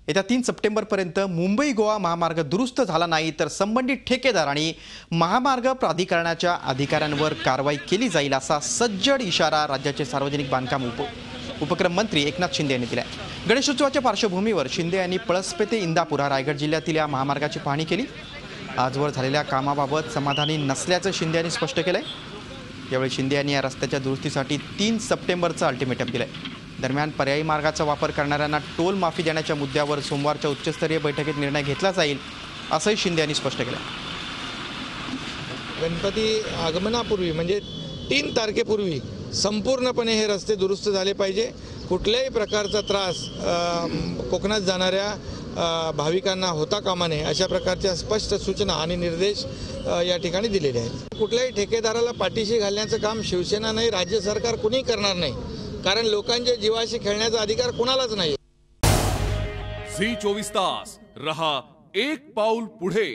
येत्या 3 सप्टेंबरपर्यंत मुंबई गोवा महामार्ग दुरुस्त झाला नाही तर संबंधित ठेकेदार आणि महामार्ग प्राधिकरणाच्या अधिकाऱ्यांवर कारवाई केली जाईल असा सज्जड इशारा राज्याचे सार्वजनिक बांधकाम उपक्रम मंत्री एकनाथ शिंदे यांनी दिला. गणेशोत्सवाच्या पार्श्वभूमीवर शिंदे यांनी पळसपे ते इंदापूर रायगड जिल्ह्यातील या महामार्गाची पाहणी केली. आजवर झालेल्या कामाबाबत समाधानी नसल्याचं शिंदे यांनी स्पष्ट केलंय. यावेळी शिंदे यांनी या रस्त्याच्या दुरुस्तीसाठी 3 सप्टेंबरचं अल्टिमेटम दिलंय. दरम्यान पर्यायी मार्गाचा वापर करणाऱ्यांना टोल माफी देण्याच्या मुद्द्यावर सोमवारच्या उच्चस्तरीय बैठकीत निर्णय घेतला जाईल असंही शिंदे यांनी स्पष्ट केलं. गणपती आगमनापूर्वी म्हणजे 3 तारखेपूर्वी संपूर्णपणे हे रस्ते दुरुस्त झाले पाहिजे. कुठल्याही प्रकारचा त्रास कोकणात जाणाऱ्या भाविकांना होता कामा नये अशा प्रकारच्या स्पष्ट सूचना आणि निर्देश या ठिकाणी दिलेले आहेत. कुठल्याही ठेकेदाराला पाठीशी घालण्याचं काम शिवसेना नाही, राज्य सरकार कुणी करणार नाही, कारण लोकांच्या जीवाशी खेळण्याचा अधिकार कोणालाच नाही. झी 24 तास रहा एक पाऊल पुढे.